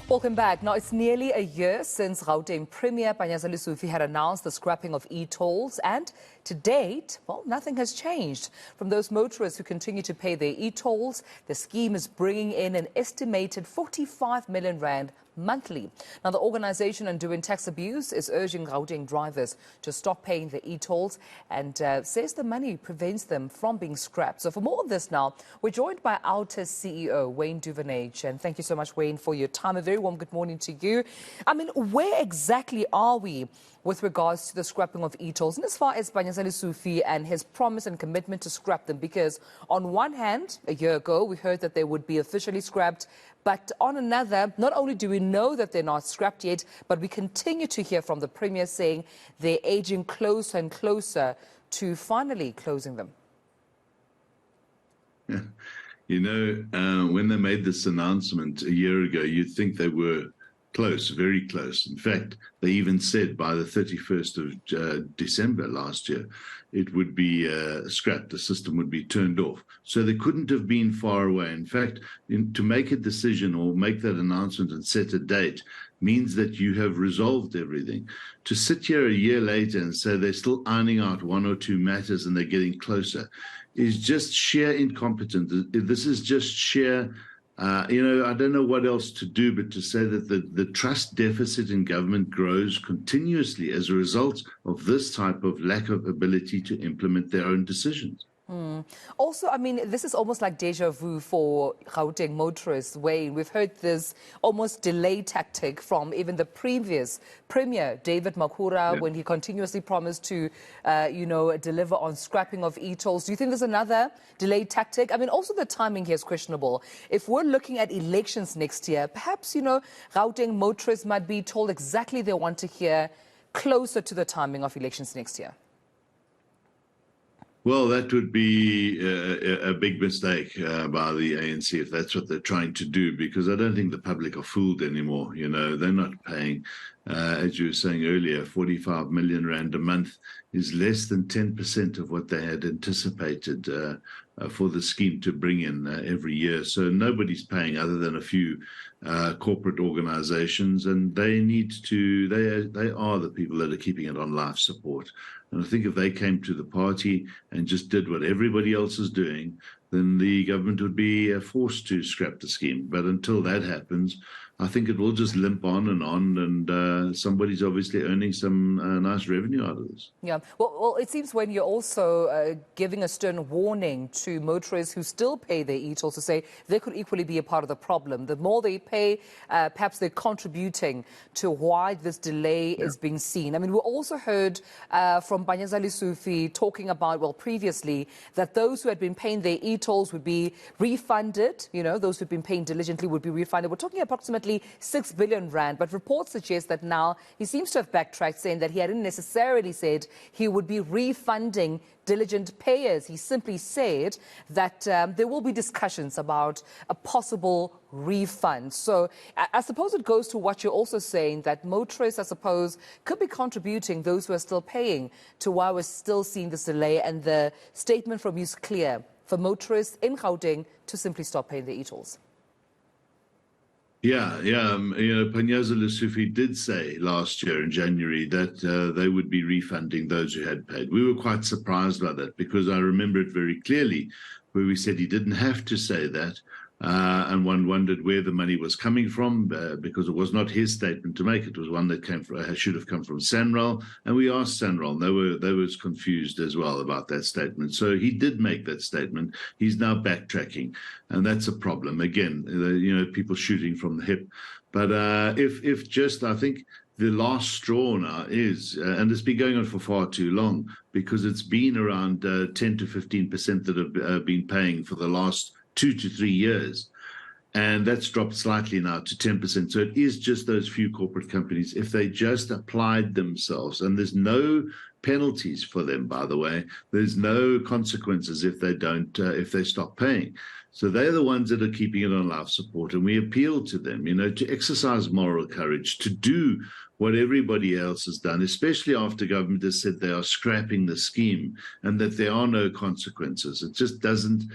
Welcome back. Now, it's nearly a year since Gauteng Premier Panyaza Lesufi had announced the scrapping of e-tolls, and to date, well, nothing has changed. From those motorists who continue to pay their e-tolls, the scheme is bringing in an estimated 45 million rand monthly. Now, the organization Undoing Tax Abuse is urging Gauteng drivers to stop paying the e-tolls and says the money prevents them from being scrapped. So for more of this now, we're joined by Outa CEO Wayne Duvenage. And thank you so much, Wayne, for your time. A very warm good morning to you. I mean, where exactly are we with regards to the scrapping of e-tolls? And as far as Panyaza Lesufi and his promise and commitment to scrap them, because on one hand, a year ago, we heard that they would be officially scrapped. But on another, not only do we know that they're not scrapped yet, but we continue to hear from the Premier saying they're edging closer and closer to finally closing them. Yeah. You know, when they made this announcement a year ago, you'd think they were close, very close. In fact, they even said by the 31st of December last year, it would be scrapped, the system would be turned off. So they couldn't have been far away. In fact, to make a decision or make that announcement and set a date means that you have resolved everything. To sit here a year later and say they're still ironing out one or two matters and they're getting closer is just sheer incompetence. This is just sheer... you know, I don't know what else to do but to say that the trust deficit in government grows continuously as a result of this type of lack of ability to implement their own decisions. Also, I mean, this is almost like deja vu for Gauteng motorists, Wayne. We've heard this almost delay tactic from even the previous Premier, David Makhura, when he continuously promised to, you know, deliver on scrapping of e-tolls. Do you think there's another delay tactic? I mean, also the timing here is questionable. If we're looking at elections next year, perhaps, you know, Gauteng motorists might be told exactly they want to hear closer to the timing of elections next year. Well, that would be a big mistake by the ANC if that's what they're trying to do, because I don't think the public are fooled anymore. You know, they're not paying, as you were saying earlier, 45 million rand a month is less than 10% of what they had anticipated for the scheme to bring in every year. So nobody's paying other than a few corporate organizations, and they need to, they are the people that are keeping it on life support. And I think if they came to the party and just did what everybody else is doing, then the government would be forced to scrap the scheme. But until that happens, I think it will just limp on, and somebody's obviously earning some nice revenue out of this. Yeah, well, it seems when you're also giving a stern warning to motorists who still pay their e-tolls to say they could equally be a part of the problem. The more they pay, perhaps they're contributing to why this delay is being seen. I mean, we also heard from Panyaza Lesufi talking about, well, previously, that those who had been paying their e-tolls would be refunded. You know, those who've been paying diligently would be refunded. We're talking approximately 6 billion rand, but reports suggest that now he seems to have backtracked, saying that he hadn't necessarily said he would be refunding diligent payers. He simply said that there will be discussions about a possible refund. So I suppose it goes to what you're also saying, that motorists, I suppose, could be contributing, those who are still paying, to why we're still seeing this delay. And the statement from you is clear for motorists in Gauteng to simply stop paying their e-tolls. Yeah. You know, Panyaza Lesufi did say last year in January that they would be refunding those who had paid. We were quite surprised by that, because I remember it very clearly where we said he didn't have to say that. And one wondered where the money was coming from, because it was not his statement to make. It was one that should have come from SANRAL. And we asked SANRAL, they were confused as well about that statement. So he did make that statement. He's now backtracking, and that's a problem. Again, you know, people shooting from the hip. But if just, I think the last straw now is, and it's been going on for far too long, because it's been around 10 to 15% that have been paying for the last 2 to 3 years, and that's dropped slightly now to 10%. So it is just those few corporate companies. If they just applied themselves, and there's no penalties for them, by the way, there's no consequences if they don't, if they stop paying. So they're the ones that are keeping it on life support, and we appeal to them, you know, to exercise moral courage, to do what everybody else has done, especially after government has said they are scrapping the scheme and that there are no consequences. It just doesn't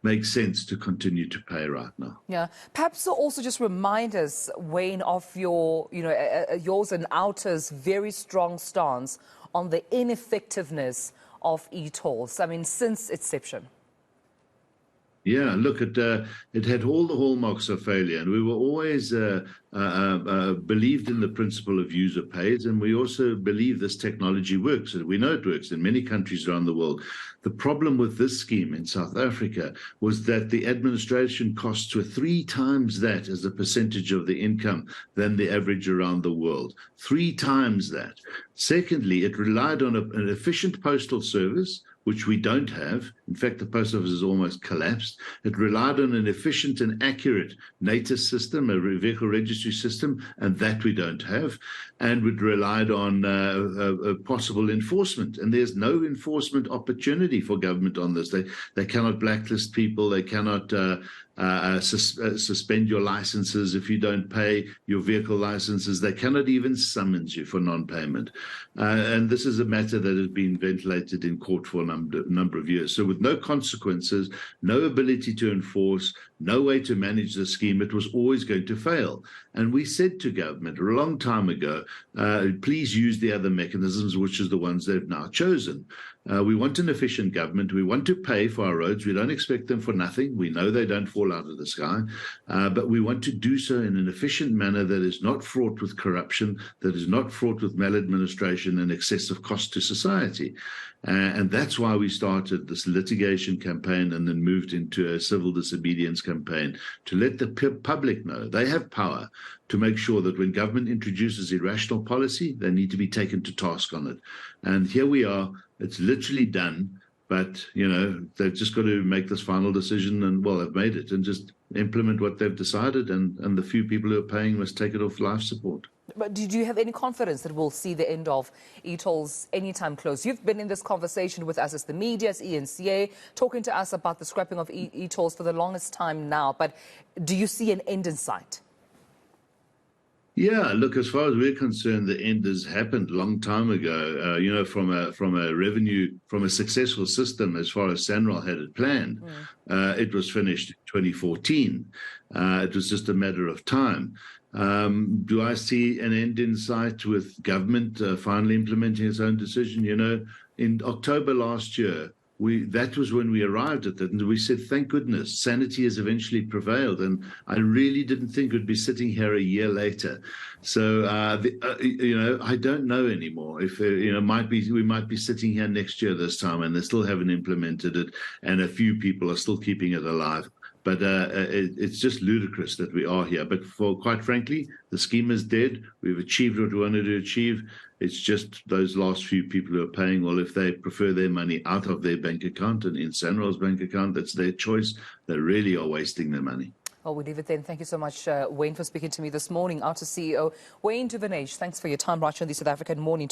makes sense to continue to pay right now. Yeah, perhaps also just remind us, Wayne, of your, yours and Outa's very strong stance on the ineffectiveness of e-tolls. I mean, since inception. Yeah, look, it had all the hallmarks of failure, and we were always believed in the principle of user pays, and we also believe this technology works, and we know it works in many countries around the world. The problem with this scheme in South Africa was that the administration costs were 3 times that as a percentage of the income than the average around the world. 3 times that. Secondly, it relied on an efficient postal service, which we don't have. In fact, the post office has almost collapsed. It relied on an efficient and accurate NATIS system, a vehicle registry system, and that we don't have. And it relied on possible enforcement. And there's no enforcement opportunity for government on this. They cannot blacklist people. They cannot suspend your licenses if you don't pay your vehicle licenses. They cannot even summons you for non-payment. And this is a matter that has been ventilated in court for a number of years. So with no consequences, no ability to enforce, no way to manage the scheme, it was always going to fail. And we said to government a long time ago, please use the other mechanisms, which is the ones they've now chosen. We want an efficient government. We want to pay for our roads. We don't expect them for nothing. We know they don't fall out of the sky, but we want to do so in an efficient manner that is not fraught with corruption, that is not fraught with maladministration and excessive cost to society. And that's why we started this litigation campaign and then moved into a civil disobedience campaign to let the public know they have power to make sure that when government introduces irrational policy, they need to be taken to task on it. And here we are. It's literally done. But, they've just got to make this final decision and, well, they've made it and just implement what they've decided. And the few people who are paying must take it off life support. But do you have any confidence that we'll see the end of e-tolls anytime close? You've been in this conversation with us as the media, as eNCA, talking to us about the scrapping of e-tolls for the longest time now. But do you see an end in sight? Yeah, look, as far as we're concerned, the end has happened a long time ago. From a successful system, as far as SANRAL had it planned, it was finished in 2014. It was just a matter of time. Do I see an end in sight with government finally implementing its own decision? In October last year, that was when we arrived at that, and we said, thank goodness, sanity has eventually prevailed. And I really didn't think we'd be sitting here a year later. So, I don't know anymore if, we might be sitting here next year this time and they still haven't implemented it, and a few people are still keeping it alive. But it's just ludicrous that we are here. But quite frankly, the scheme is dead. We've achieved what we wanted to achieve. It's just those last few people who are paying. Well, if they prefer their money out of their bank account and in SANRAL's bank account, that's their choice. They really are wasting their money. Well, we leave it then. Thank you so much, Wayne, for speaking to me this morning. Outa CEO Wayne Duvenage, thanks for your time right here on the South African Morning Talk.